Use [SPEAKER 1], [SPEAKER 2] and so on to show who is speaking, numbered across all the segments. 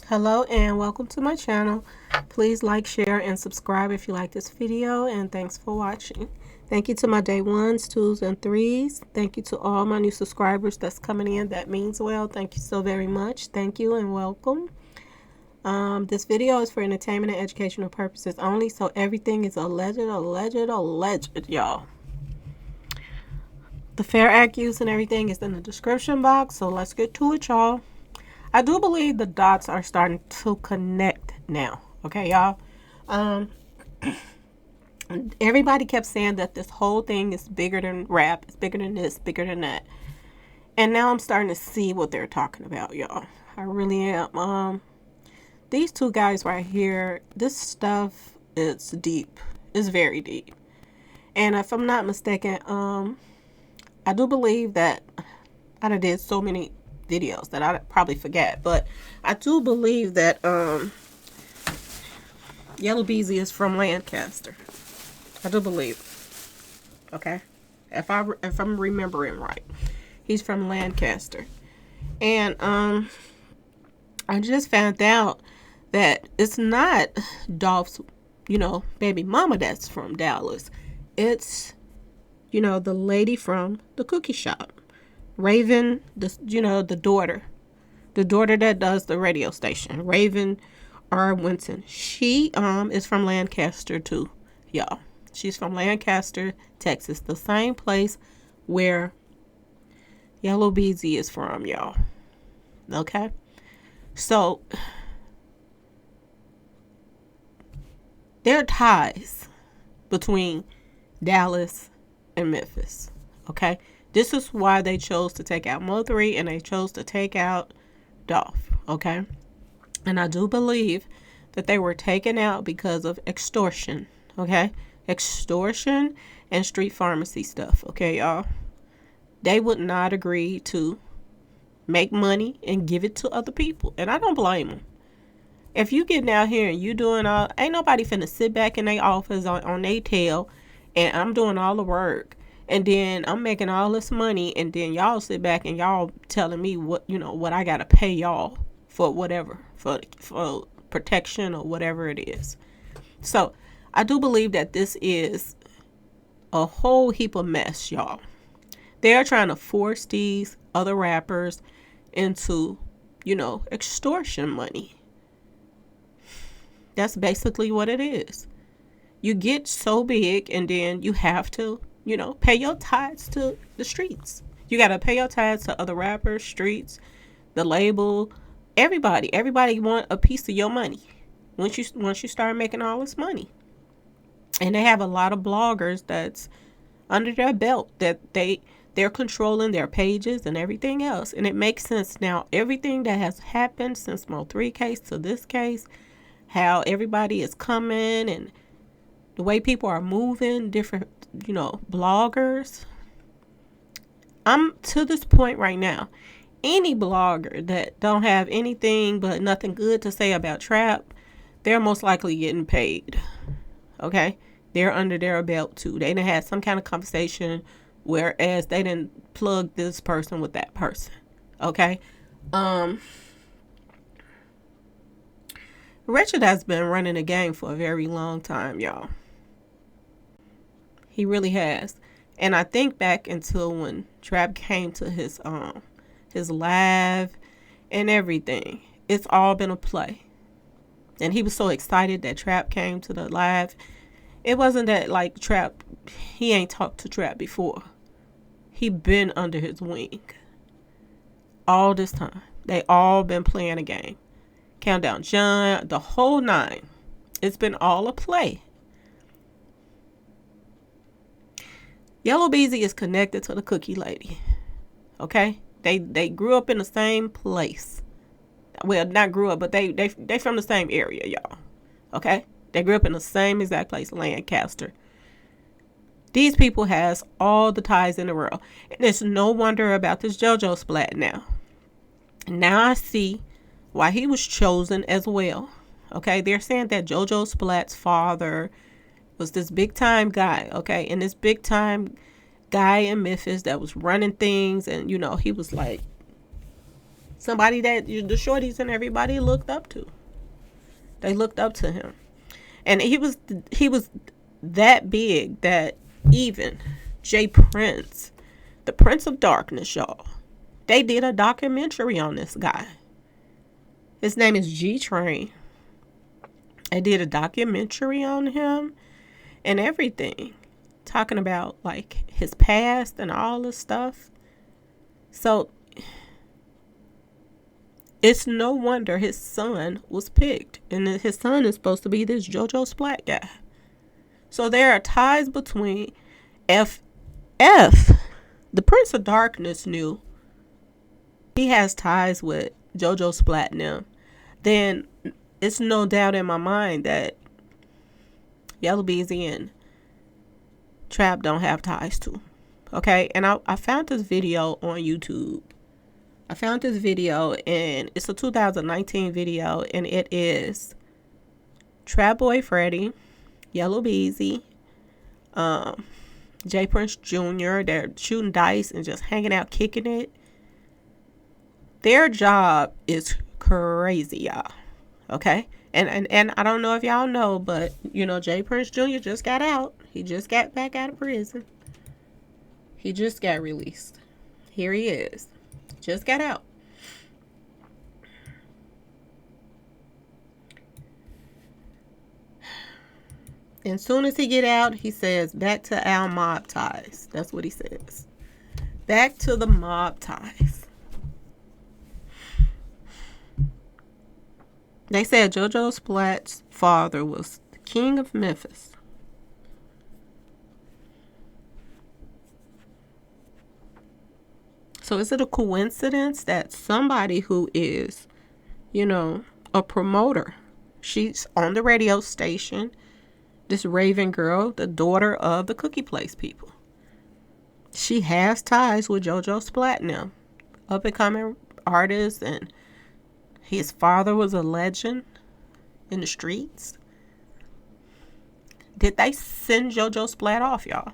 [SPEAKER 1] Hello and welcome to my channel. Please like, share, and subscribe if you like this video, and thanks for watching. Thank you to my day ones, twos, and threes. Thank you to all my new subscribers that's coming in. That means well. Thank you so very much. Thank you and welcome. This video is for entertainment and educational purposes only, so everything is alleged, y'all. The Fair Act use and everything is in the description box, so let's get to it, y'all. I do believe the dots are starting to connect now. Okay, y'all. Everybody kept saying that this whole thing is bigger than rap. It's bigger than this, bigger than that. And now I'm starting to see what they're talking about, y'all. I really am. These two guys right here, this stuff is deep. It's very deep. And if I'm not mistaken, I do believe that I did so many videos that I probably forget, but I do believe that Yellow Beezy is from Lancaster. I do believe. Okay, if I'm remembering right, he's from Lancaster, and I just found out that it's not Dolph's, baby mama that's from Dallas. It's, the lady from the cookie shop. Raven, the daughter that does the radio station, Raven R. Winton. She is from Lancaster too, y'all. She's from Lancaster, Texas, the same place where Yellow Beezy is from, y'all. Okay, so there are ties between Dallas and Memphis. Okay. This is why they chose to take out Mo3 and they chose to take out Dolph, okay? And I do believe that they were taken out because of extortion, okay? Extortion and street pharmacy stuff, okay, y'all? They would not agree to make money and give it to other people, and I don't blame them. If you getting out here and you doing all, ain't nobody finna sit back in their office on their tail, and I'm doing all the work. And then I'm making all this money, and then y'all sit back and y'all telling me what I gotta pay y'all for whatever, for protection or whatever it is. So I do believe that this is a whole heap of mess, y'all. They are trying to force these other rappers into, extortion money. That's basically what it is. You get so big, and then you have to pay your tithes to the streets. You got to pay your tithes to other rappers, streets, the label, everybody. Everybody want a piece of your money once you start making all this money. And they have a lot of bloggers that's under their belt that they're controlling their pages and everything else. And it makes sense now. Everything that has happened since Mo3 case to this case, how everybody is coming and the way people are moving, different bloggers. I'm to this point right now. Any blogger that don't have anything but nothing good to say about trap, they're most likely getting paid. Okay? They're under their belt too. They done had some kind of conversation, whereas they didn't plug this person with that person. Okay? Richard has been running the game for a very long time, y'all. He really has. And I think back until when Trap came to his live and everything. It's all been a play. And he was so excited that Trap came to the live. It wasn't that like Trap, he ain't talked to Trap before. He been under his wing all this time. They all been playing a game. Countdown John, the whole nine. It's been all a play. Yellow Beezy is connected to the cookie lady. Okay? They grew up in the same place. Well, not grew up, but they from the same area, y'all. Okay? They grew up in the same exact place, Lancaster. These people has all the ties in the world. And it's no wonder about this JoJo splat now. Now I see why he was chosen as well. Okay? They're saying that JoJo Splat's father was this big time guy, okay? And this big time guy in Memphis that was running things, and he was like Somebody that the shorties and everybody looked up to. They looked up to him. And he was that big that even Jay Prince, the Prince of Darkness, y'all, they did a documentary on this guy. His name is G Train. They did a documentary on him and everything, talking about like his past and all this stuff. So it's no wonder his son was picked, and his son is supposed to be this JoJo Splat guy. So there are ties between F. The Prince of Darkness knew he has ties with JoJo Splat now. Then it's no doubt in my mind that Yellow Beezy and Trap don't have ties to. Okay, and I found this video on YouTube. And it's a 2019 video, and it is Trap Boy Freddy, Yellow Beezy, J Prince Jr. They're shooting dice and just hanging out, kicking it. Their job is crazy, y'all. Okay? And I don't know if y'all know, but, you know, J Prince Jr. just got out. He just got back out of prison. He just got released. Here he is. Just got out. And as soon as he get out, he says, back to our mob ties. That's what he says. Back to the mob ties. They said JoJo Splat's father was the king of Memphis. So is it a coincidence that somebody who is, you know, a promoter, she's on the radio station, this Raven girl, the daughter of the Cookie Place people, she has ties with JoJo Splat now, up and coming artist, and his father was a legend in the streets. Did they send JoJo Splat off, y'all?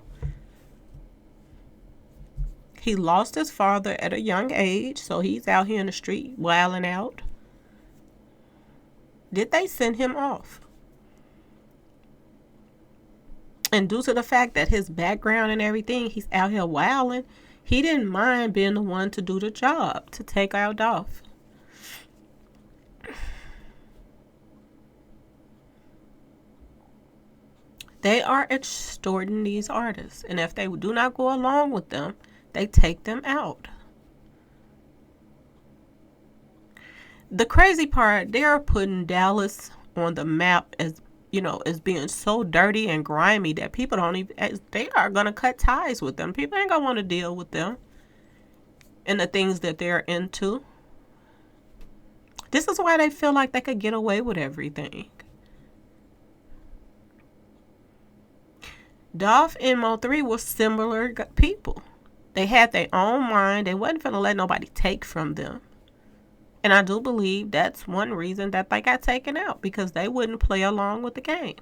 [SPEAKER 1] He lost his father at a young age, so he's out here in the street wilding out. Did they send him off? And due to the fact that his background and everything, he's out here wilding, he didn't mind being the one to do the job, to take out Dolph. They are extorting these artists, and if they do not go along with them, they take them out. The crazy part, they are putting Dallas on the map as, you know, as being so dirty and grimy that people don't even, they are going to cut ties with them. People ain't going to want to deal with them and the things that they're into. This is why they feel like they could get away with everything. Dolph and Mo3 were similar people. They had their own mind. They wasn't finna let nobody take from them. And I do believe that's one reason that they got taken out, because they wouldn't play along with the game.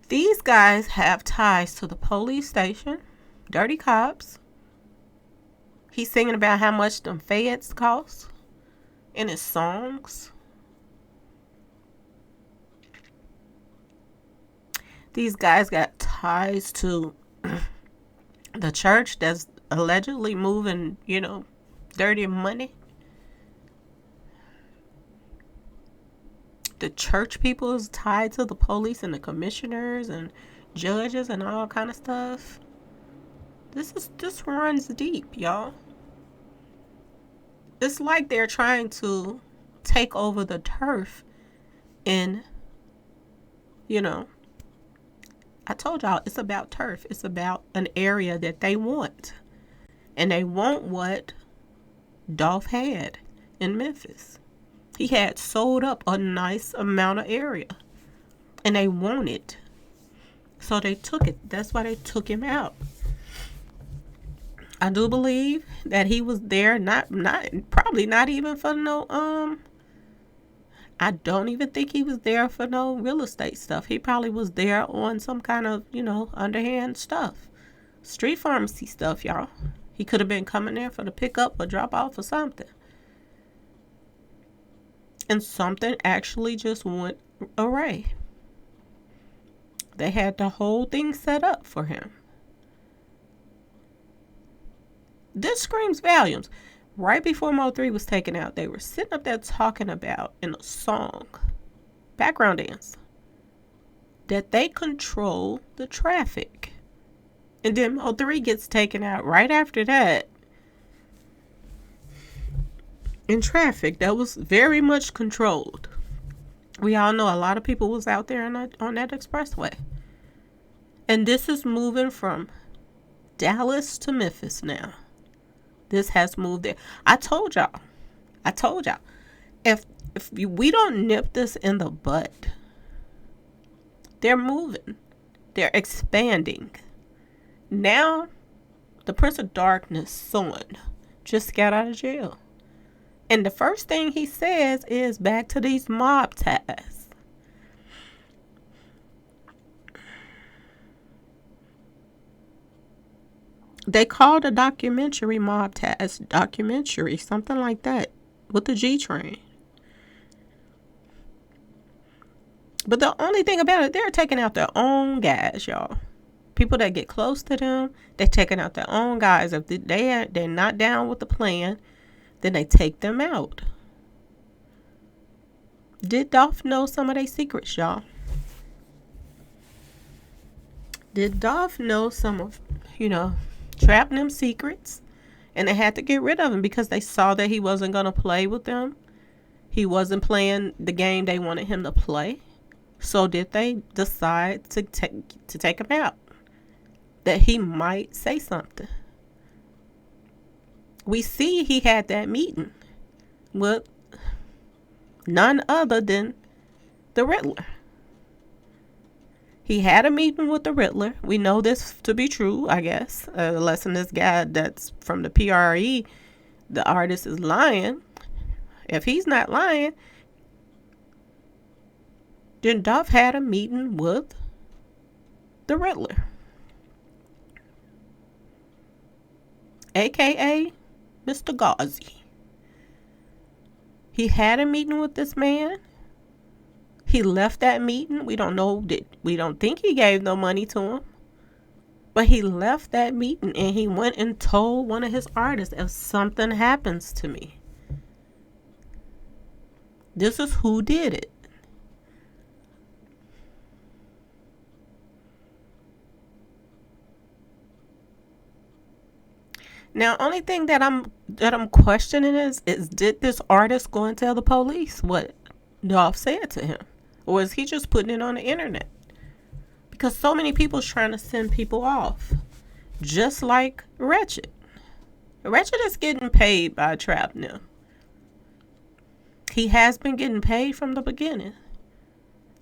[SPEAKER 1] These guys have ties to the police station, dirty cops. He's singing about how much them feds cost in his songs. These guys got ties to the church that's allegedly moving, you know, dirty money. The church people is tied to the police and the commissioners and judges and all kind of stuff. This runs deep, y'all. It's like they're trying to take over the turf in, you know, I told y'all it's about turf. It's about an area that they want. And they want what Dolph had in Memphis. He had sold up a nice amount of area. And they want it. So they took it. That's why they took him out. I do believe that he was there, probably not even for no, I don't even think he was there for no real estate stuff. He probably was there on some kind of, you know, underhand stuff. Street pharmacy stuff, y'all. He could have been coming there for the pickup or drop off or something. And something actually just went awry. They had the whole thing set up for him. This screams volumes. Right before Mo3 was taken out, they were sitting up there talking about in a song, background dance, that they control the traffic. And then Mo3 gets taken out right after that. In traffic that was very much controlled. We all know a lot of people was out there on that expressway. And this is moving from Dallas to Memphis now. This has moved there. I told y'all. If we don't nip this in the bud, they're moving. They're expanding. Now, the Prince of Darkness' son just got out of jail. And the first thing he says is back to these mob ties. They called a documentary Mob Ties documentary, something like that, with the G Train. But the only thing about it, they're taking out their own guys, y'all. People that get close to them, they're taking out their own guys. If they're not down with the plan, then they take them out. Did Dolph know some of their secrets, y'all? Did Dolph know some of, trapping them secrets? And they had to get rid of him because they saw that he wasn't going to play with them. He wasn't playing the game they wanted him to play. So did they decide to take him out? That he might say something. We see he had that meeting with none other than the Riddler. He had a meeting with the Riddler. We know this to be true, I guess. Unless this guy that's from the PRE, the artist, is lying. If he's not lying, then Dolph had a meeting with the Riddler. AKA Mr. Gauzy. He had a meeting with this man. He left that meeting. We don't think he gave no money to him. But he left that meeting and he went and told one of his artists, if something happens to me, this is who did it. Now, only thing that I'm questioning is did this artist go and tell the police what Dolph said to him? Or is he just putting it on the internet? Because so many people's trying to send people off. Just like Wretched. Wretched is getting paid by Trap now. He has been getting paid from the beginning.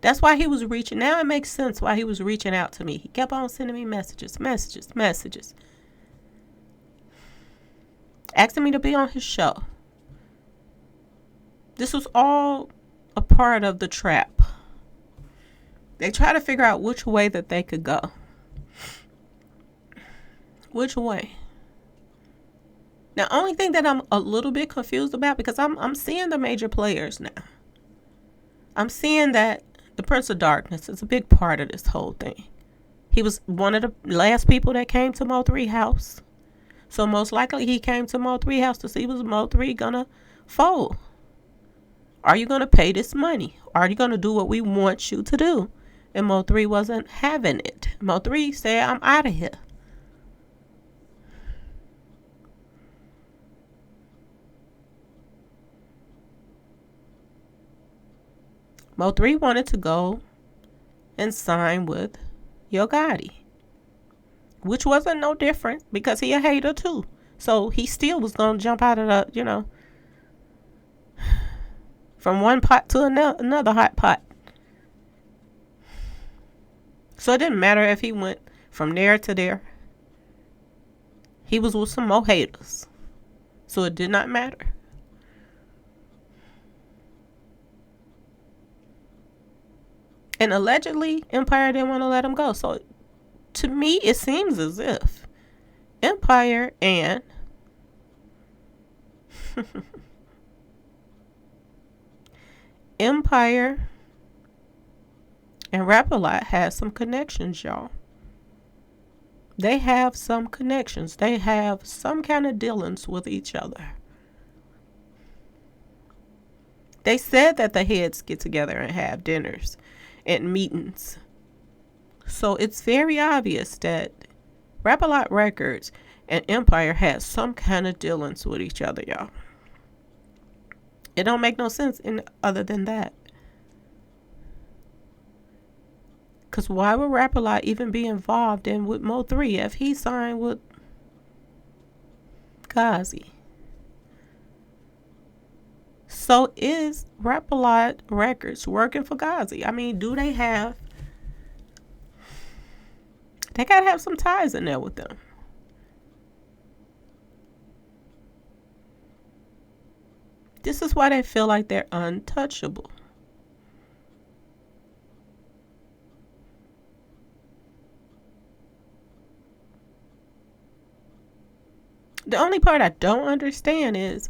[SPEAKER 1] That's why he was reaching. Now it makes sense why he was reaching out to me. He kept on sending me messages. Asking me to be on his show. This was all a part of the trap. They try to figure out which way that they could go. Which way? Now, only thing that I'm a little bit confused about, because I'm seeing the major players now. I'm seeing that the Prince of Darkness is a big part of this whole thing. He was one of the last people that came to Mo3 house. So most likely he came to Mo3 house to see was Mo3 gonna fold. Are you gonna pay this money? Are you gonna do what we want you to do? And Mo3 wasn't having it. Mo3 said, I'm out of here. Mo3 wanted to go and sign with Yo Gotti, which wasn't no different because he a hater too. So he still was going to jump out of the, from one pot to another hot pot. So it didn't matter if he went from there to there. He was with some more haters. So it did not matter. And allegedly, Empire didn't want to let him go. So to me, it seems as if Empire and Empire and Rap-A-Lot has some connections, y'all. They have some connections. They have some kind of dealings with each other. They said that the heads get together and have dinners and meetings. So it's very obvious that Rap-A-Lot Records and Empire has some kind of dealings with each other, y'all. It don't make no sense other than that. Because why would Rap-A-Lot even be involved in with Mo3 if he signed with Ghazi? So is Rap-A-Lot Records working for Ghazi? I mean, do they have... They got to have some ties in there with them. This is why they feel like they're untouchable. The only part I don't understand is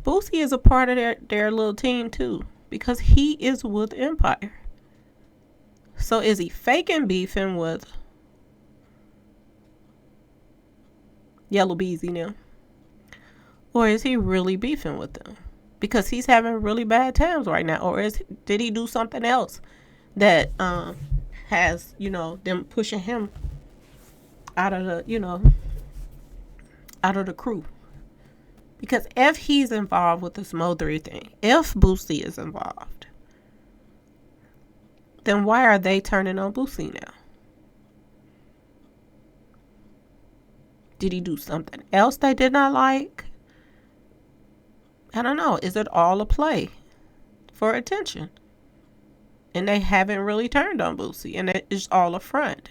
[SPEAKER 1] Boosie is a part of their little team too, because he is with Empire. So is he faking beefing with Yellow Beezy now? Or is he really beefing with them? Because he's having really bad times right now. Or did he do something else that has, them pushing him out of the, out of the crew? Because if he's involved with this Mo3 thing, if Boosie is involved, then why are they turning on Boosie now? Did he do something else they did not like? I don't know. Is it all a play for attention? And they haven't really turned on Boosie, and it's all a front.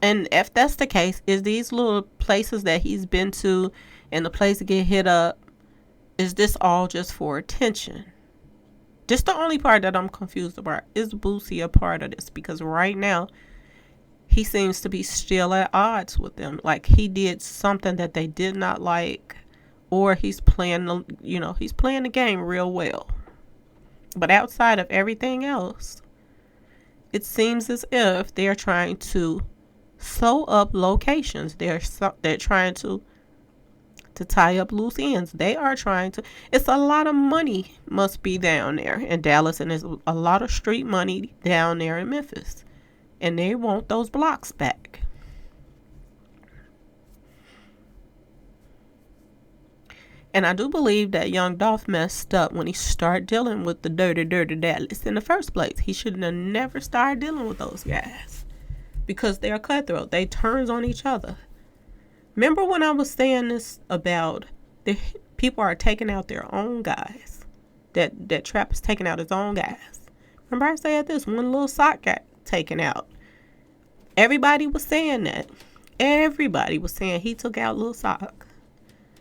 [SPEAKER 1] And if that's the case, is these little places that he's been to and the place to get hit up, is this all just for attention? Just the only part that I'm confused about. Is Boosie a part of this? Because right now, he seems to be still at odds with them. Like he did something that they did not like, or he's playing the game real well. But outside of everything else, it seems as if they're trying to sew up locations. They're trying to tie up loose ends. They are trying to. It's a lot of money must be down there in Dallas, and there's a lot of street money down there in Memphis. And they want those blocks back. And I do believe that Young Dolph messed up when he started dealing with the dirty Dallas in the first place. He should have never started dealing with those guys. Because they're cutthroat. They turns on each other. Remember when I was saying this about the people are taking out their own guys? That Trap is taking out his own guys. Remember I said this? One little sock got taken out. Everybody was saying that. Everybody was saying he took out Lil Sock.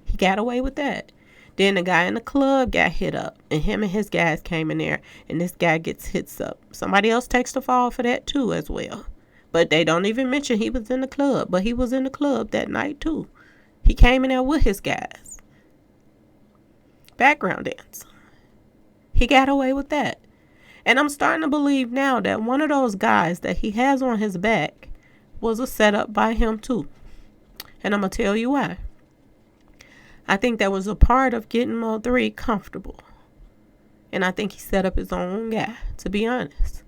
[SPEAKER 1] He got away with that. Then the guy in the club got hit up, and him and his guys came in there, and this guy gets hits up. Somebody else takes the fall for that too as well. But they don't even mention he was in the club, but he was in the club that night too. He came in there with his guys. Background dance. He got away with that. And I'm starting to believe now that one of those guys that he has on his back was a setup by him too. And I'm going to tell you why. I think that was a part of getting Mo3 comfortable. And I think he set up his own guy, to be honest.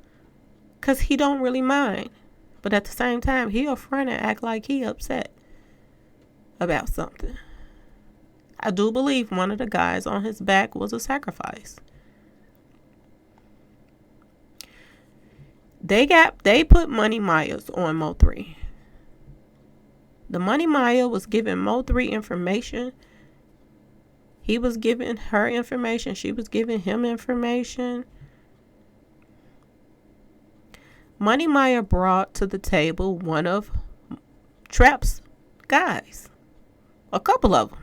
[SPEAKER 1] Because he don't really mind. But at the same time, he'll front and act like he upset about something. I do believe one of the guys on his back was a sacrifice. They put Money Myers on Mo3. The Money Maya was giving Mo3 information. He was giving her information. She was giving him information. Money Maya brought to the table one of Trap's guys. A couple of them.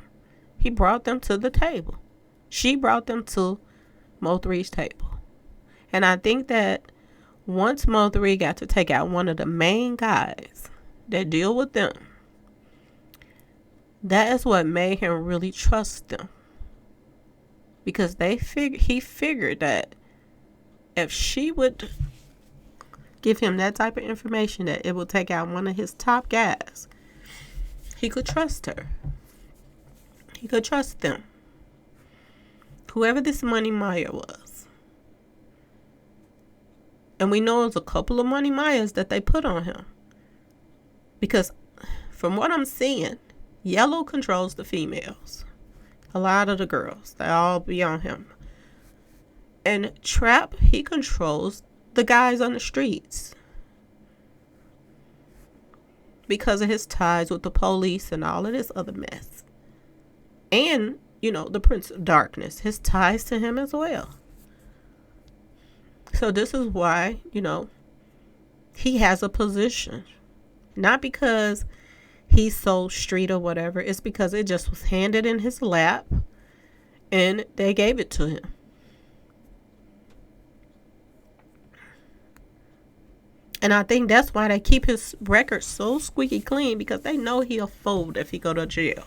[SPEAKER 1] He brought them to the table. She brought them to Mo3's table. And I think that once Mo3 got to take out one of the main guys that deal with them, that is what made him really trust them. Because he figured that if she would give him that type of information, that it would take out one of his top guys, he could trust her. He could trust them. Whoever this Money Maya was. And we know it's a couple of Money Mayas that they put on him. Because from what I'm seeing, Yellow controls the females. A lot of the girls, they all be on him. And Trap, he controls the guys on the streets. Because of his ties with the police and all of this other mess. And, the Prince of Darkness, his ties to him as well. So this is why, he has a position. Not because he's so street or whatever. It's because it just was handed in his lap and they gave it to him. And I think that's why they keep his record so squeaky clean, because they know he'll fold if he go to jail.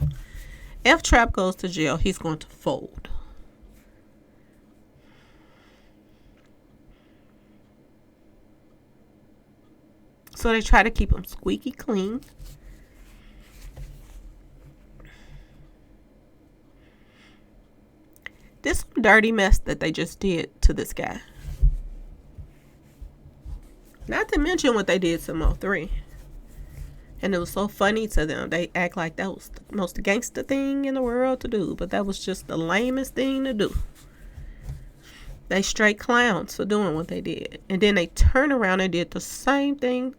[SPEAKER 1] If Trap goes to jail, he's going to fold. So they try to keep him squeaky clean. This dirty mess that they just did to this guy. Not to mention what they did to Mo3. And it was so funny to them. They act like that was the most gangster thing in the world to do. But that was just the lamest thing to do. They straight clowns for doing what they did. And then they turned around and did the same thing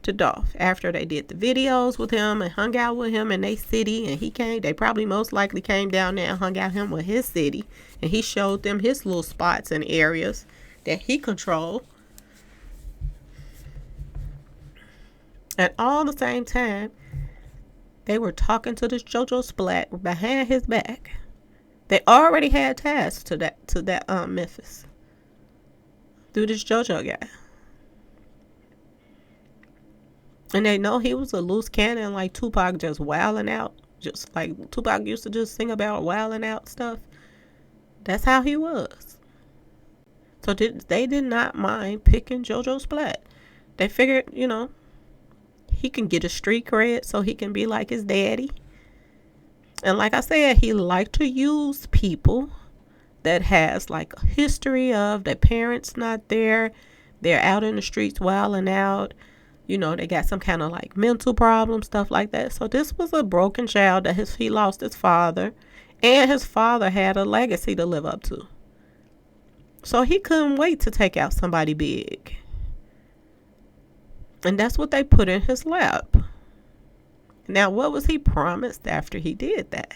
[SPEAKER 1] to Dolph. After they did the videos with him and hung out with him in their city. And he came. They probably most likely came down there and hung out him with his city. And he showed them his little spots and areas that he controlled. And all the same time, they were talking to this JoJo Splat behind his back. They already had ties to that Memphis through this JoJo guy. And they know he was a loose cannon, like Tupac, just wilding out. Just like Tupac used to just sing about wilding out stuff. That's how he was. So they did not mind picking JoJo Splat. They figured, he can get a street cred so he can be like his daddy. And like I said, he liked to use people that has like a history of their parents not there. They're out in the streets wilding out. They got some kind of like mental problem, stuff like that. So this was a broken child that he lost his father. And his father had a legacy to live up to. So he couldn't wait to take out somebody big. And that's what they put in his lap. Now, what was he promised after he did that?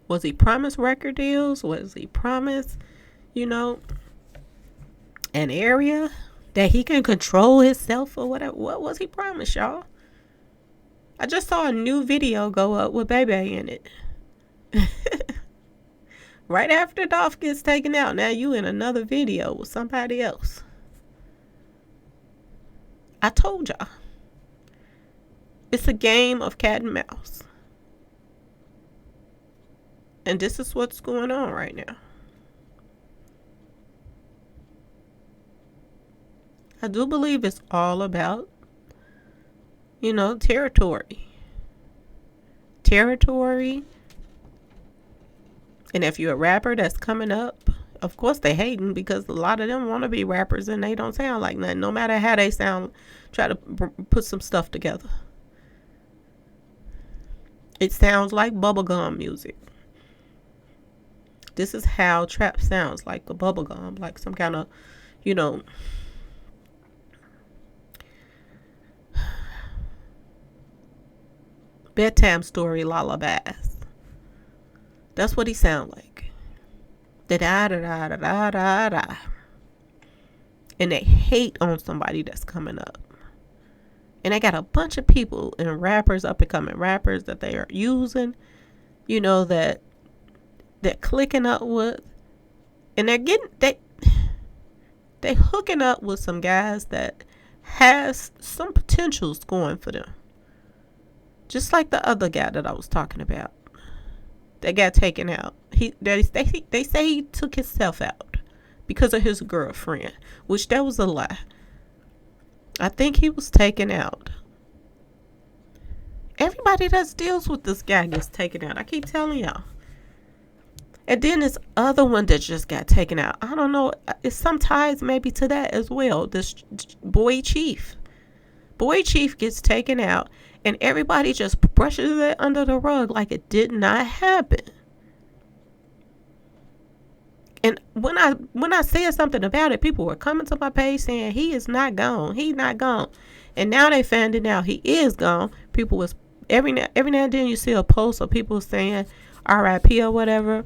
[SPEAKER 1] Was he promised record deals? Was he promised, an area that he can control himself or whatever? What was he promised, y'all? I just saw a new video go up with Bebe in it. Right after Dolph gets taken out, now you in another video with somebody else. I told y'all. It's a game of cat and mouse. And this is what's going on right now. I do believe it's all about, territory. Territory. And if you're a rapper that's coming up, of course they hating, because a lot of them want to be rappers and they don't sound like nothing. No matter how they sound, try to put some stuff together. It sounds like bubblegum music. This is how trap sounds, like a bubblegum, like some kind of, bedtime story lullabies. That's what he sound like. Da da da da da da da. And they hate on somebody that's coming up. And they got a bunch of people and rappers, up and coming rappers that they are using, that they're clicking up with. And they're getting, They hooking up with some guys that has some potentials going for them. Just like the other guy that I was talking about. That got taken out. They say he took himself out because of his girlfriend, which that was a lie. I think he was taken out. Everybody that deals with this guy gets taken out. I keep telling y'all. And then this other one that just got taken out. I don't know. It's some ties maybe to that as well. This boy chief. Boy chief gets taken out. And everybody just brushes it under the rug like it did not happen. And when I said something about it, people were coming to my page saying he is not gone. He's not gone. And now they finding out he is gone. People was every now and then you see a post of people saying R.I.P. or whatever,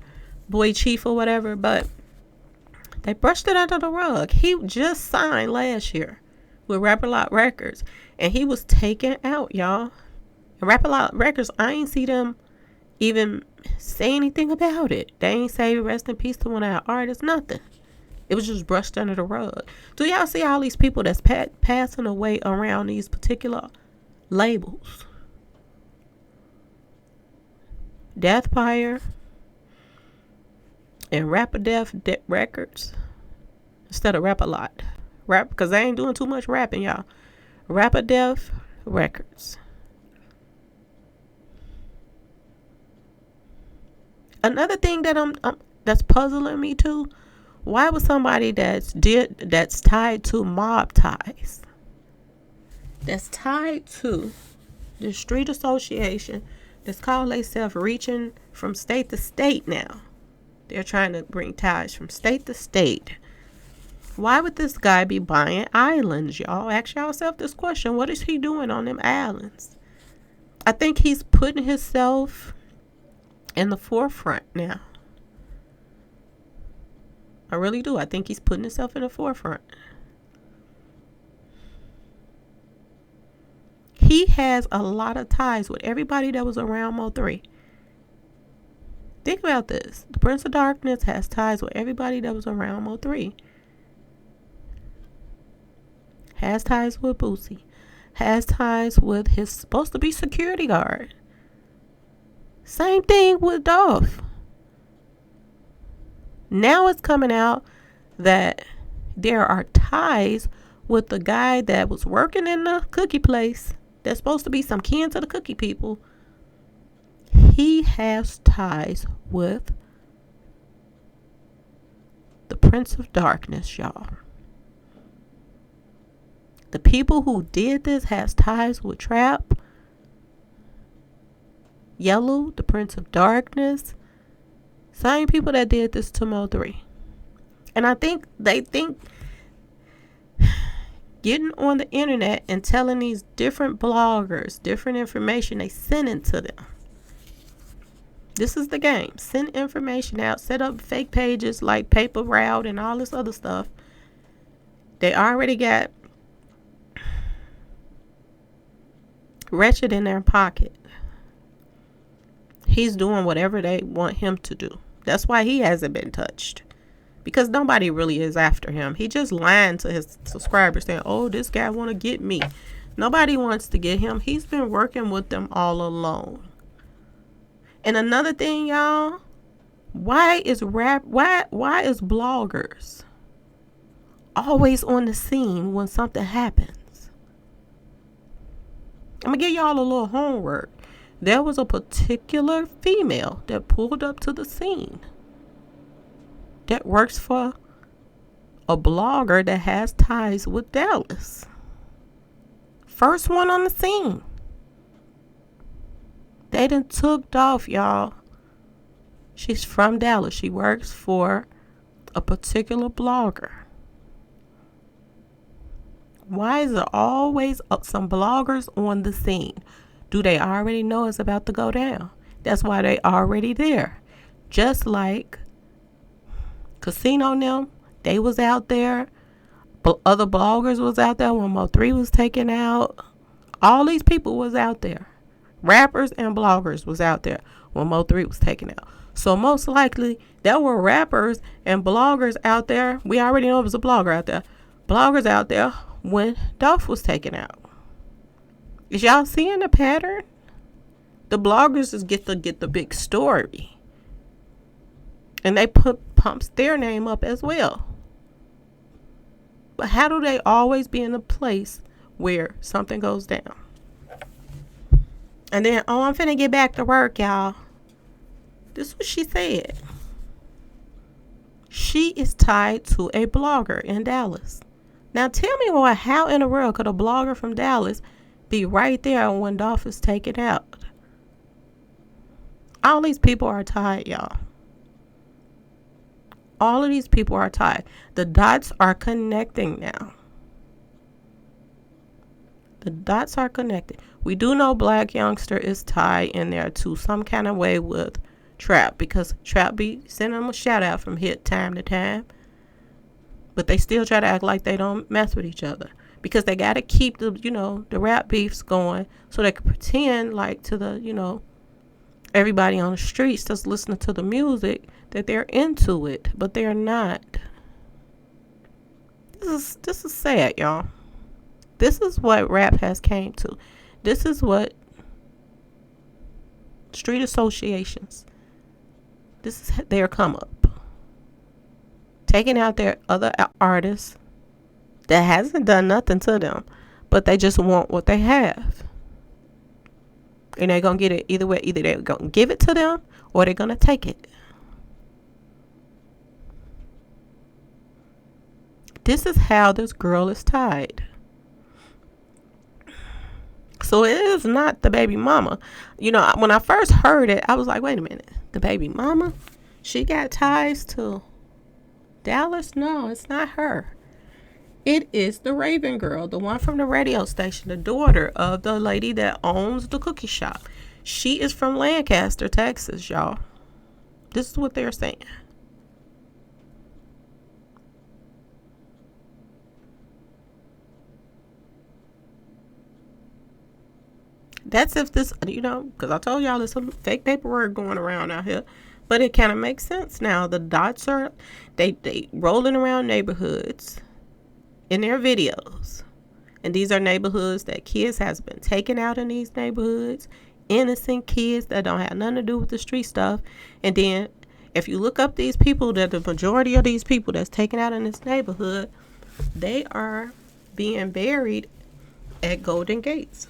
[SPEAKER 1] boy chief or whatever, but they brushed it under the rug. He just signed last year with Rapper Lot Records, and he was taken out, y'all. And Rapper Lot Records, I ain't see them even say anything about it. They ain't say rest in peace to one of our artists, nothing. It was just brushed under the rug. Do y'all see all these people that's passing away around these particular labels? Deathfire and Rapper Death Records instead of Rap a Lot. Rap, because they ain't doing too much rapping, y'all. Rapper Death Records. Another thing that that's puzzling me too, why would somebody that's tied to mob ties, that's tied to the street association, that's called themselves reaching from state to state now. They're trying to bring ties from state to state. Why would this guy be buying islands, y'all? Ask yourself this question. What is he doing on them islands? I think he's putting himself in the forefront now. I really do. I think he's putting himself in the forefront. He has a lot of ties with everybody that was around Mo3. Think about this. The Prince of Darkness has ties with everybody that was around Mo3. Has ties with Boosie. Has ties with his supposed to be security guard. Same thing with Dolph. Now it's coming out that there are ties with the guy that was working in the cookie place. That's supposed to be some kin to the cookie people. He has ties with the Prince of Darkness, y'all. The people who did this has ties with Trap, Yellow, the Prince of Darkness. Same people that did this to Mo3. And I think they think getting on the internet and telling these different bloggers different information, they send it to them. This is the game. Send information out. Set up fake pages like Paper Route and all this other stuff. They already got Wretched in their pocket. He's doing whatever they want him to do. That's why he hasn't been touched. Because nobody really is after him. He just lying to his subscribers saying, oh, this guy want to get me. Nobody wants to get him. He's been working with them all alone. And another thing, y'all, why is bloggers always on the scene when something happens? I'm going to give y'all a little homework. There was a particular female that pulled up to the scene that works for a blogger that has ties with Dallas. First one on the scene. They done took Dolph, y'all. She's from Dallas. She works for a particular blogger. Why is there always some bloggers on the scene? Do they already know it's about to go down? That's why they already there. Just like Casino and them, they was out there. But other bloggers was out there when Mo3 was taken out. All these people was out there. Rappers and bloggers was out there when Mo3 was taken out. So most likely there were rappers and bloggers out there. We already know it was a blogger out there. Bloggers out there when Dolph was taken out. Is y'all seeing the pattern? The bloggers just get the big story. And they pumps their name up as well. But how do they always be in a place where something goes down? And then, I'm finna get back to work, y'all. This is what she said. She is tied to a blogger in Dallas. Now tell me how in the world could a blogger from Dallas be right there when Dolph is taken out? All these people are tied, y'all. All of these people are tied. The dots are connecting now. The dots are connected. We do know Black Youngster is tied in there to some kind of way with Trap, because Trap be sending them a shout out from hit time to time. But they still try to act like they don't mess with each other, because they got to keep the rap beefs going, so they can pretend like to the everybody on the streets that's listening to the music that they're into it, but they're not. This is sad, y'all. This is what rap has came to. This is what street associations, this is their come up. Taking out their other artists that hasn't done nothing to them, but they just want what they have. And they're going to get it either way. Either they're going to give it to them or they're going to take it. This is how this girl is tied. So it is not the baby mama. When I first heard it, I was like, wait a minute. The baby mama? She got ties to Dallas? No, it's not her. It is the Raven girl, the one from the radio station, the daughter of the lady that owns the cookie shop. She is from Lancaster, Texas, y'all. This is what they're saying. That's if this, because I told y'all there's some fake paperwork going around out here. But it kind of makes sense now. The dots are, they rolling around neighborhoods in their videos. And these are neighborhoods that kids has been taken out in these neighborhoods. Innocent kids that don't have nothing to do with the street stuff. And then if you look up these people, that the majority of these people that's taken out in this neighborhood, they are being buried at Golden Gates.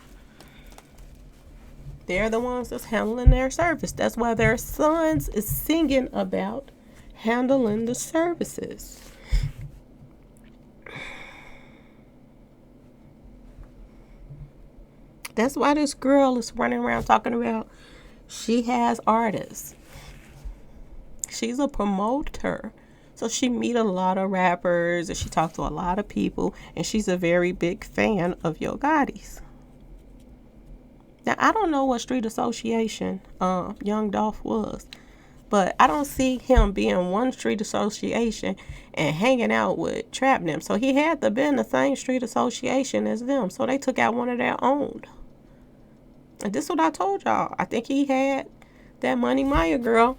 [SPEAKER 1] They're the ones that's handling their service. That's why their sons is singing about handling the services. That's why this girl is running around talking about she has artists. She's a promoter. So she meet a lot of rappers and she talks to a lot of people, and she's a very big fan of Yo Gotti's. Now, I don't know what street association Young Dolph was, but I don't see him being one street association and hanging out with Trap them. So he had to be in the same street association as them. So they took out one of their own. And this is what I told y'all. I think he had that Money Maya girl.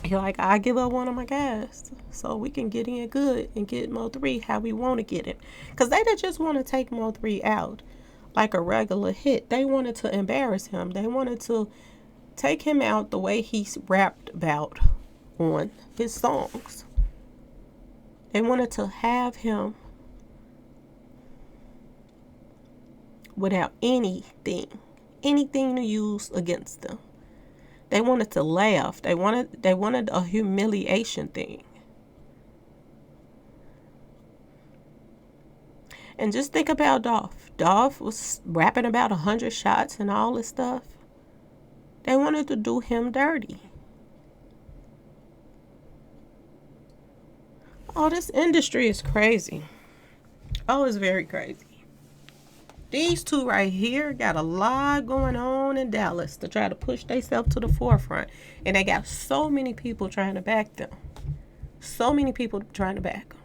[SPEAKER 1] He like, I give up one of my guys so we can get in good and get Mo3 how we want to get him. Because they didn't just want to take Mo3 out like a regular hit. They wanted to embarrass him. They wanted to take him out the way he's rapped about on his songs. They wanted to have him without anything to use against them. They wanted to laugh. They wanted a humiliation thing. And just think about Dolph. Dolph was rapping about 100 shots and all this stuff. They wanted to do him dirty. Oh, this industry is crazy. Oh, it's very crazy. These two right here got a lot going on in Dallas to try to push themselves to the forefront. And they got so many people trying to back them. So many people trying to back them.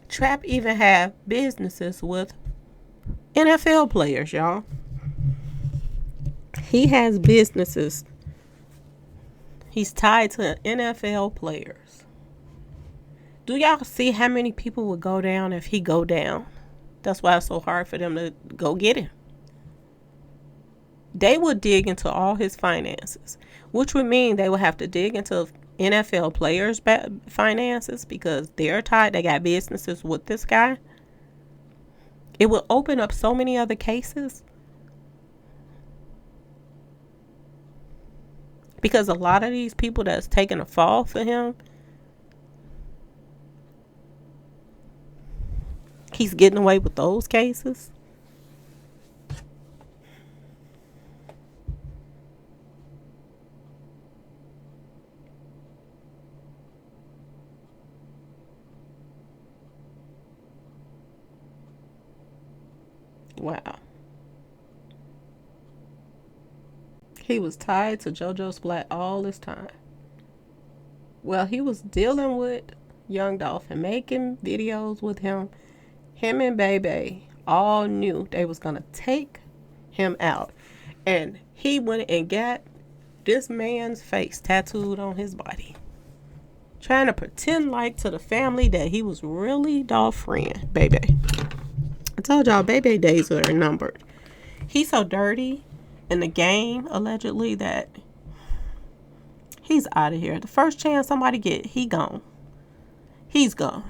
[SPEAKER 1] Trap even have businesses with NFL players, y'all. He has businesses. He's tied to NFL players. Do y'all see how many people would go down if he go down? That's why it's so hard for them to go get him. They would dig into all his finances, which would mean they would have to dig into NFL players' finances because they're tied. They got businesses with this guy. It would open up so many other cases. Because a lot of these people that's taking a fall for him, he's getting away with those cases. Wow. He was tied to JoJo Splat all this time. Well, he was dealing with Young Dolph and making videos with him. Him and Bebe all knew they was going to take him out. And he went and got this man's face tattooed on his body. Trying to pretend like to the family that he was really Dolph's friend, Bebe. I told y'all, Bebe days are numbered. He's so dirty in the game, allegedly, that he's out of here. The first chance somebody get, he gone. He's gone.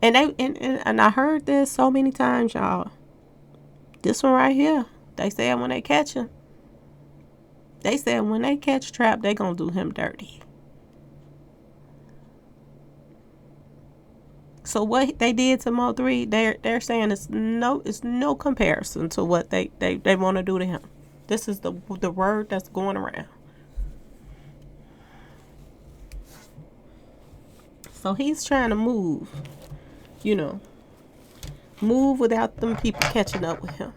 [SPEAKER 1] And I heard this so many times, y'all. This one right here, they said when they catch him, they said when they catch Trap, they gonna do him dirty. So what they did to Mo3, they're saying it's no comparison to what they want to do to him. This is the word that's going around. So he's trying to move, move without them people catching up with him.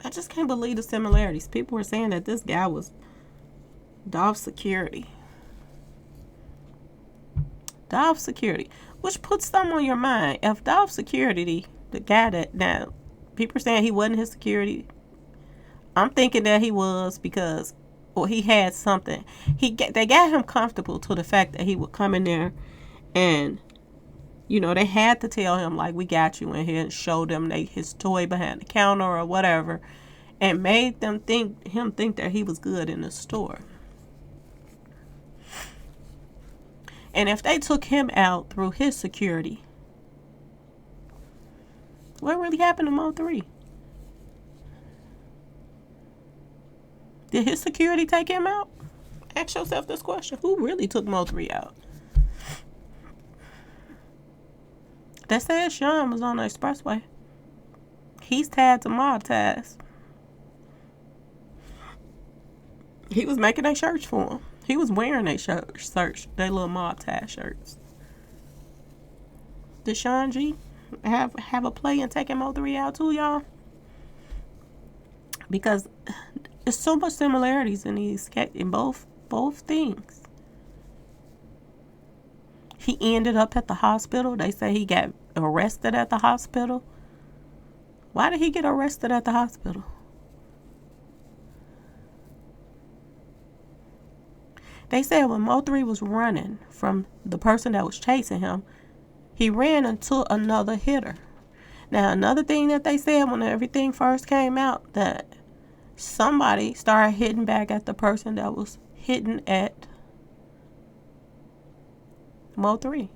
[SPEAKER 1] I just can't believe the similarities. People were saying that this guy was Dolph's security. Dolph security, which puts something on your mind. If Dolph security, the guy that now people are saying he wasn't his security, I'm thinking that he was because, or he had something. They got him comfortable to the fact that he would come in there, and they had to tell him like, we got you in here, and show them his toy behind the counter or whatever, and made them think that he was good in the store. And if they took him out through his security, what really happened to Mo3? Did his security take him out? Ask yourself this question. Who really took Mo3 out? They said Sean was on the expressway. He's tied to mob ties. He was making their shirts for him. He was wearing their shirts, their little mob tie shirts. Did Sean G have a play in taking Mo3 out too, y'all? Because there's so much similarities in both things. He ended up at the hospital. They say he got arrested at the hospital. Why did he get arrested at the hospital? They said when Mo3 was running from the person that was chasing him, he ran into another hitter. Now, another thing that they said when everything first came out, that somebody started hitting back at the person that was hitting at Mo3.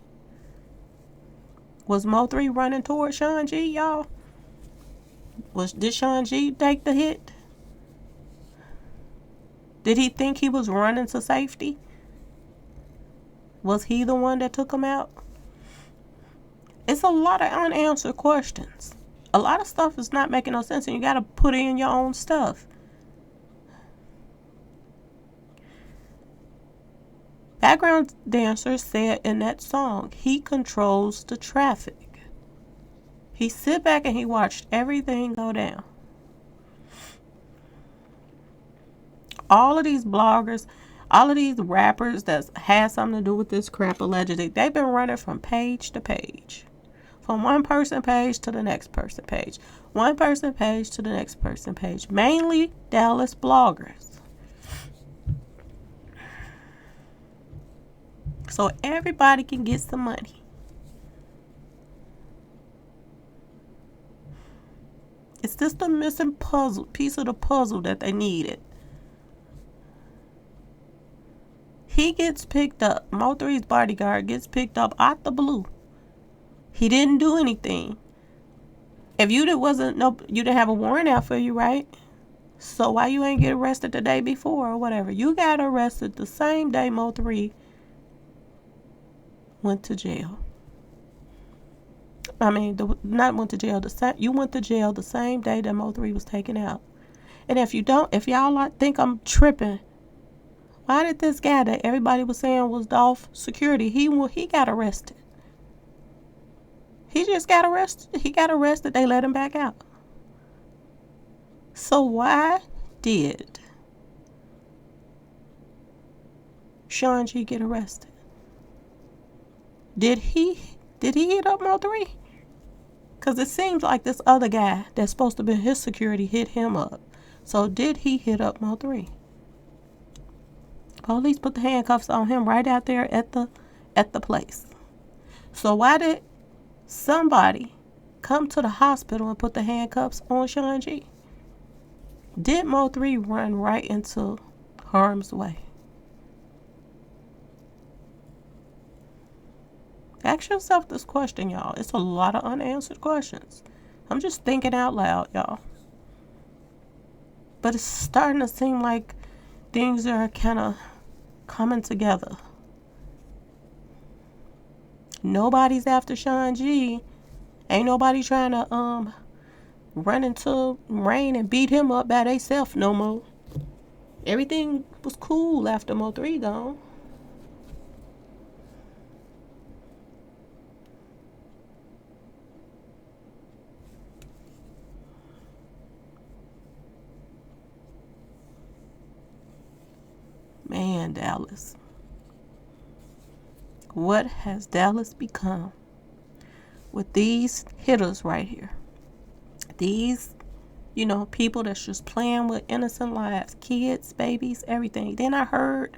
[SPEAKER 1] Was Mo3 running towards Sean G, y'all? Did Sean G take the hit? Did he think he was running to safety? Was he the one that took him out? It's a lot of unanswered questions. A lot of stuff is not making no sense, and you got to put in your own stuff. Background dancer said in that song, he controls the traffic. He sit back and he watched everything go down. All of these bloggers, all of these rappers that had something to do with this crap allegedly, they've been running from page to page From one person page to the next person page. One person page to the next person page. Mainly Dallas bloggers. So everybody can get some money. It's just the missing piece of the puzzle that they needed. He gets picked up. Mo3's bodyguard gets picked up out the blue. He didn't do anything. If you didn't have a warrant out for you, right? So why you ain't get arrested the day before or whatever? You got arrested the same day Mo3 went to jail. Not went to jail. You went to jail the same day that Mo3 was taken out. And if y'all think I'm tripping, why did this guy that everybody was saying was Dolph security, he got arrested? He just got arrested. He got arrested. They let him back out. So why did Sean G get arrested? Did he hit up Mo3? Because it seems like this other guy that's supposed to be his security hit him up. So did he hit up Mo3? Police put the handcuffs on him right out there at the place. So why did somebody come to the hospital and put the handcuffs on Sean G? Did Mo3 run right into harm's way? Ask yourself this question, y'all. It's a lot of unanswered questions. I'm just thinking out loud, y'all. But it's starting to seem like things are kind of coming together. Nobody's after Sean G. Ain't nobody trying to run into Rain and beat him up by theyself no more. Everything was cool after Mo3 gone. Man, Dallas. What has Dallas become with these hitters right here? These, people that's just playing with innocent lives, kids, babies, everything. Then I heard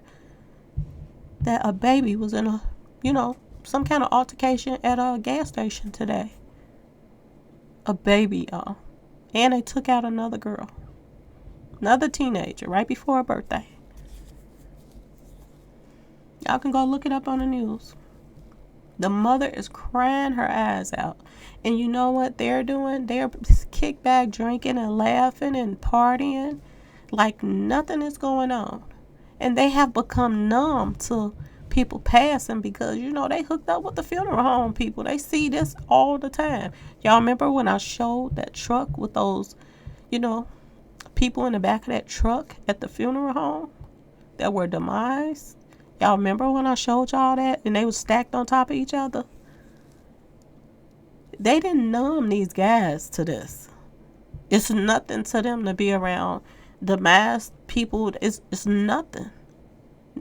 [SPEAKER 1] that a baby was in some kind of altercation at a gas station today. A baby, y'all. And they took out another girl. Another teenager right before her birthday. Y'all can go look it up on the news. The mother is crying her eyes out. And you know what they're doing? They're kickback drinking and laughing and partying like nothing is going on. And they have become numb to people passing because, they hooked up with the funeral home people. They see this all the time. Y'all remember when I showed that truck with those, people in the back of that truck at the funeral home that were demised? Y'all remember when I showed y'all that and they were stacked on top of each other? They didn't numb these guys to this. It's nothing to them to be around the masked people. It's nothing.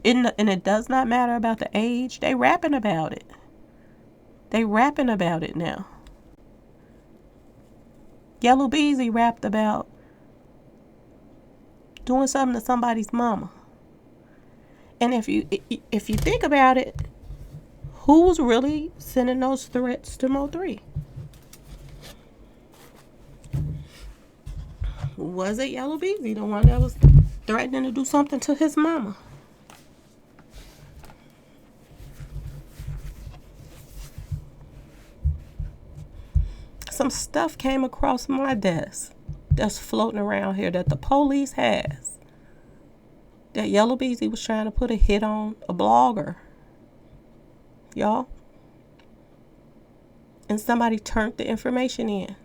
[SPEAKER 1] And it does not matter about the age. They rapping about it. They rapping about it now. Yellow Beezy rapped about doing something to somebody's mama. And if you think about it, who's really sending those threats to Mo3? Was it Yellow Beezy, the one that was threatening to do something to his mama? Some stuff came across my desk that's floating around here that the police has. That Yellow Beezy was trying to put a hit on a blogger. Y'all. And somebody turned the information in.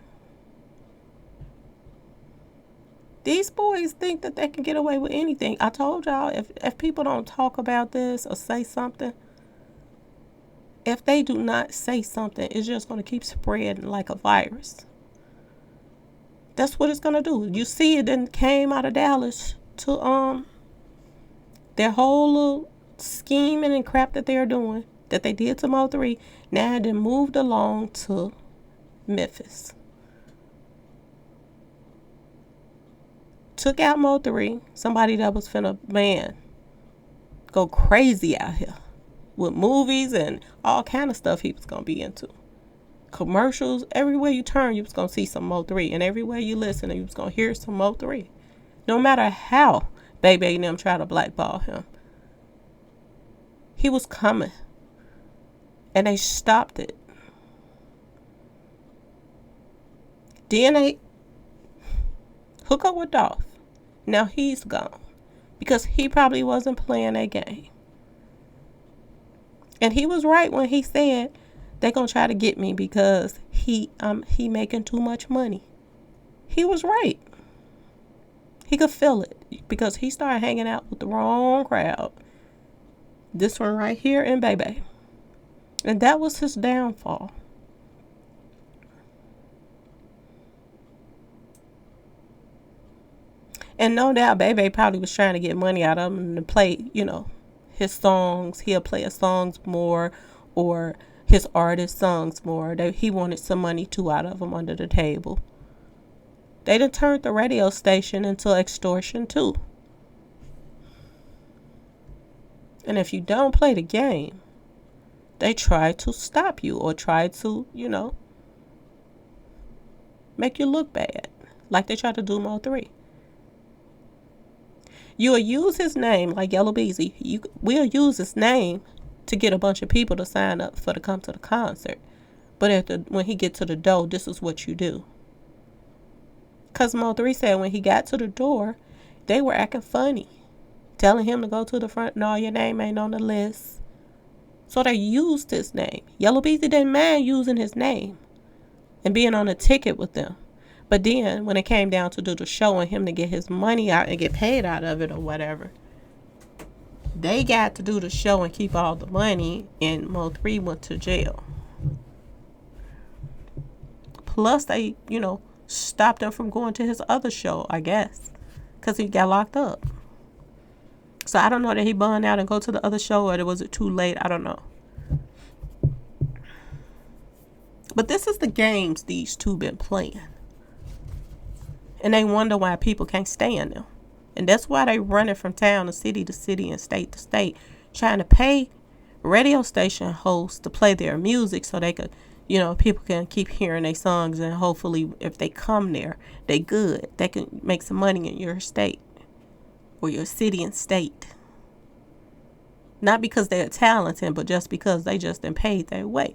[SPEAKER 1] These boys think that they can get away with anything. I told y'all, if people don't talk about this or say something, if they do not say something, it's just going to keep spreading like a virus. That's what it's going to do. You see it then came out of Dallas to their whole little scheming and crap that they're doing, that they did to Mo3, now it then moved along to Memphis. Took out Mo3, somebody that was finna, man, go crazy out here with movies and all kind of stuff he was gonna be into. Commercials, everywhere you turn, you was gonna see some Mo3, and everywhere you listen, you was gonna hear some Mo3. No matter how Baby and them try to blackball him, he was coming, and they stopped it. Then they hook up with Dolph. Now he's gone because he probably wasn't playing that game. And he was right when he said they're gonna try to get me because he making too much money. He was right. He could feel it because he started hanging out with the wrong crowd. This one right here and Baby. And that was his downfall. And no doubt Baby probably was trying to get money out of him to play, his songs. He'll play his songs more, or his artist songs more. He wanted some money too out of them under the table. They done turned the radio station into Extortion too. And if you don't play the game, they try to stop you or try to, make you look bad. Like they tried to do Mo3. You'll use his name like Yellow Beezy. We'll use his name to get a bunch of people to sign up to come to the concert. But when he get to the door, this is what you do. Because Mo3 said when he got to the door, they were acting funny. Telling him to go to the front. No, your name ain't on the list. So they used his name. Yellow Beezy didn't mind using his name and being on a ticket with them. But then when it came down to do the show and him to get his money out and get paid out of it or whatever, they got to do the show and keep all the money, and Mo3 went to jail. Plus they, stopped him from going to his other show, I guess, because he got locked up. So I don't know that he burned out and go to the other show, or was it too late? I don't know. But this is the games these two been playing. And they wonder why people can't stand them. And that's why they running from town to city and state to state, trying to pay radio station hosts to play their music so they could, people can keep hearing their songs, and hopefully if they come there, they good. They can make some money in your state or your city and state. Not because they're talented, but just because they just been paid their way.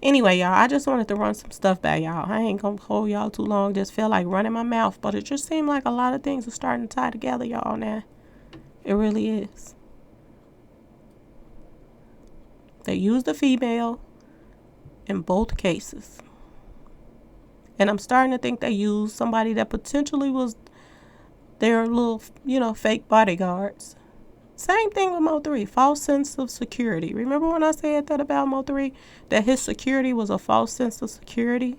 [SPEAKER 1] Anyway, y'all, I just wanted to run some stuff back, y'all. I ain't gonna hold y'all too long. Just feel like running my mouth, but it just seemed like a lot of things are starting to tie together, y'all, now. It really is. They used a female in both cases. And I'm starting to think they used somebody that potentially was their little, fake bodyguards. Same thing with Mo3, false sense of security. Remember when I said that about Mo3? That his security was a false sense of security?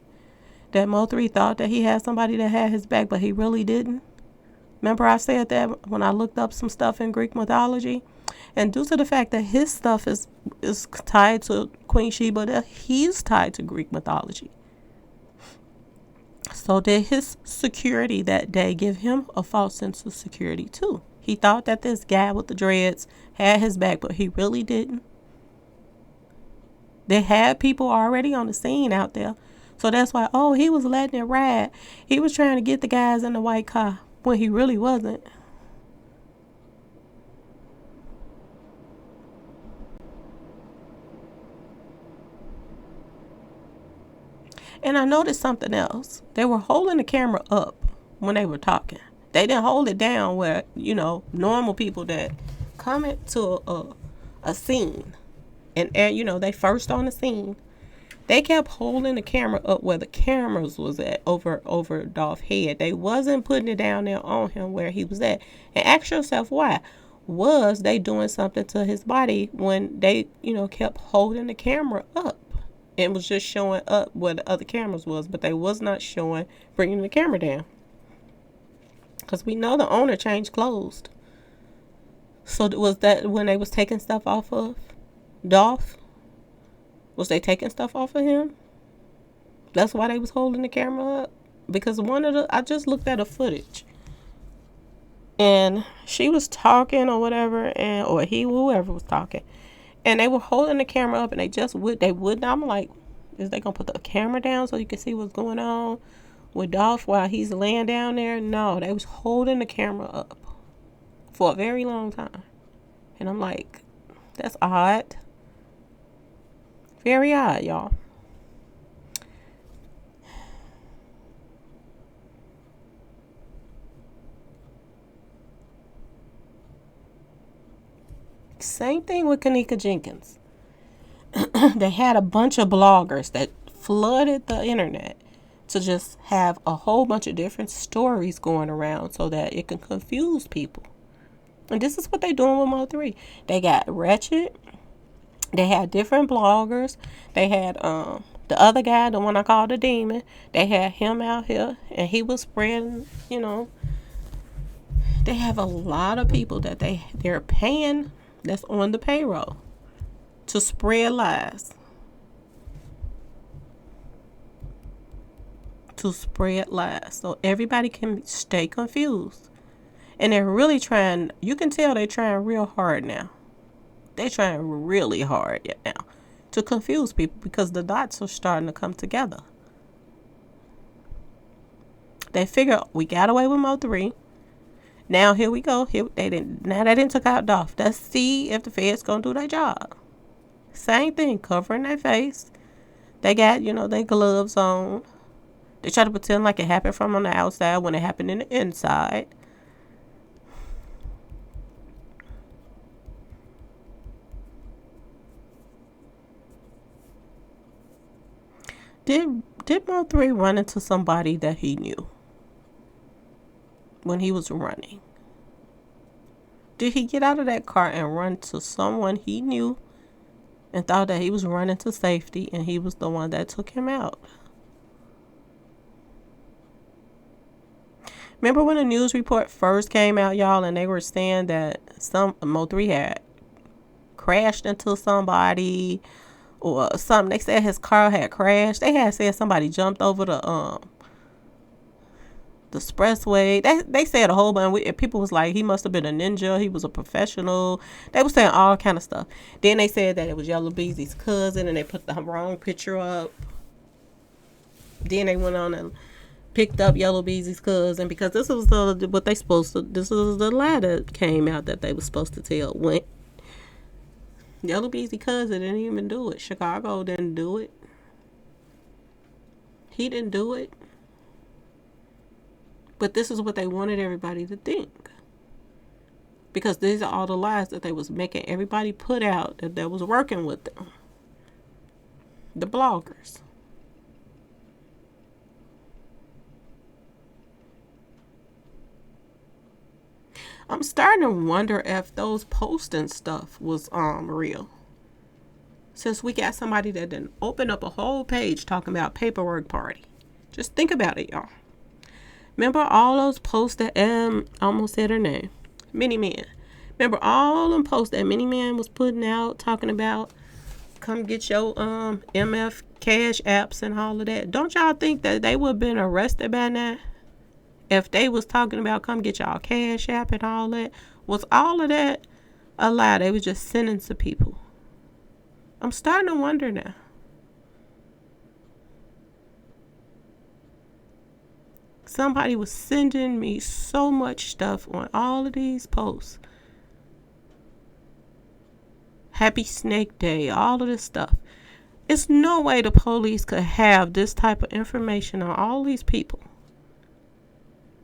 [SPEAKER 1] That Mo3 thought that he had somebody that had his back, but he really didn't? Remember I said that when I looked up some stuff in Greek mythology? And due to the fact that his stuff is tied to Queen Sheba, that he's tied to Greek mythology. So did his security that day give him a false sense of security too? He thought that this guy with the dreads had his back, but he really didn't. They had people already on the scene out there. So that's why, he was letting it ride. He was trying to get the guys in the white car when he really wasn't. And I noticed something else. They were holding the camera up when they were talking. They didn't hold it down where, normal people that come into a scene and they first on the scene. They kept holding the camera up where the cameras was at over Dolph's head. They wasn't putting it down there on him where he was at. And ask yourself why. Was they doing something to his body when they, kept holding the camera up? It was just showing up where the other cameras was, but they was not showing bringing the camera down. Because we know the owner changed clothes. So was that when they was taking stuff off of Dolph? Was they taking stuff off of him? That's why they was holding the camera up. Because I just looked at the footage, and she was talking or whatever, or whoever was talking, and they were holding the camera up, and they would not. I'm like, is they gonna put the camera down so you can see what's going on with Dolph while he's laying down there? No, they was holding the camera up for a very long time, and I'm like, that's odd. Very odd, y'all. Same thing with Kanika Jenkins. They had a bunch of bloggers that flooded the internet to just have a whole bunch of different stories going around so that it can confuse people. And this is what they're doing with Mo3. They got Wretched. They had different bloggers. They had the other guy, the one I called the demon. They had him out here, and he was spreading, they have a lot of people that they're paying that's on the payroll to spread lies. So everybody can stay confused. And they're really trying, you can tell they're trying real hard now. They're trying really hard now to confuse people because the dots are starting to come together. They figure we got away with Mo3. Now here we go. They didn't took out Dolph. Let's see if the feds gonna do their job. Same thing, covering their face. They got, their gloves on. They try to pretend like it happened from on the outside when it happened in the inside. Did Mo3 run into somebody that he knew when he was running? Did he get out of that car and run to someone he knew and thought that he was running to safety and he was the one that took him out? Remember when the news report first came out, y'all, and they were saying that Mo3 had crashed into somebody or something. They said his car had crashed. They had said somebody jumped over the expressway. They said a whole bunch. People was like, he must have been a ninja. He was a professional. They were saying all kind of stuff. Then they said that it was Yellow Beezy's cousin, and they put the wrong picture up. Then they went on and picked up Yellow Beezy's cousin because this was what they supposed to. This was the lie that came out that they was supposed to tell. When Yellow Beezy cousin didn't even do it. Chicago didn't do it. He didn't do it. But this is what they wanted everybody to think. Because these are all the lies that they was making everybody put out that was working with them. The bloggers. I'm starting to wonder if those posting stuff was real. Since we got somebody that didn't open up a whole page talking about paperwork party. Just think about it, y'all. Remember all those posts that I almost said her name, Mini Man. Remember all them posts that Mini Man was putting out talking about come get your MF cash apps and all of that. Don't y'all think that they would have been arrested by now? If they was talking about come get y'all cash app and all that, was all of that a lie? They was just sending to people. I'm starting to wonder now. Somebody was sending me so much stuff on all of these posts. Happy Snake Day, all of this stuff. It's no way the police could have this type of information on all these people.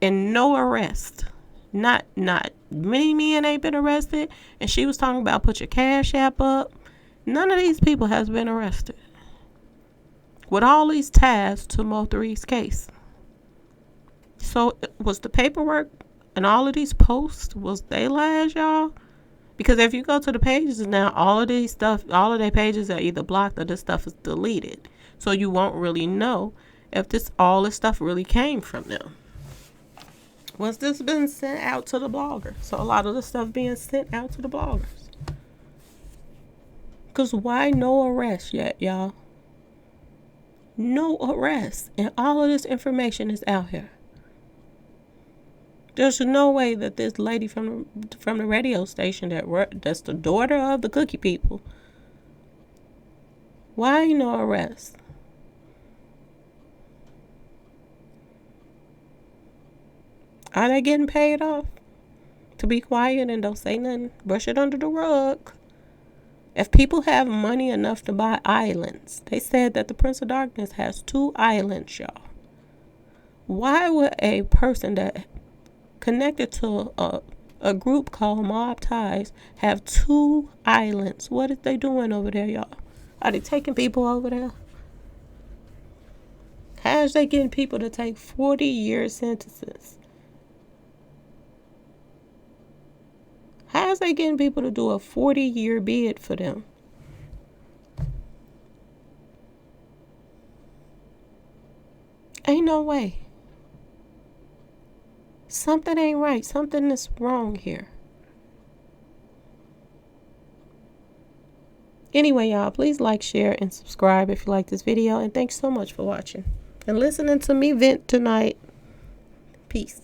[SPEAKER 1] And no arrest. Not many men ain't been arrested. And she was talking about put your cash app up. None of these people has been arrested. With all these ties to Mo3's case. So was the paperwork and all of these posts, was they lies, y'all? Because if you go to the pages now, all of their pages are either blocked or this stuff is deleted. So you won't really know if all this stuff really came from them. Was this been sent out to the bloggers? So a lot of the stuff being sent out to the bloggers. Because why no arrest yet, y'all? No arrest. And all of this information is out here. There's no way that this lady from the radio station that's the daughter of the Cookie people, why ain't no arrest? Are they getting paid off to be quiet and don't say nothing? Brush it under the rug. If people have money enough to buy islands, they said that the Prince of Darkness has 2 islands, y'all. Why would a person that connected to a group called Mob Ties have 2 islands? What are they doing over there, y'all? Are they taking people over there? How's they getting people to take 40-year sentences? How's they getting people to do a 40-year bid for them? Ain't no way. Something ain't right. Something is wrong here. Anyway, y'all, please like, share, and subscribe if you like this video. And thanks so much for watching and listening to me vent tonight. Peace.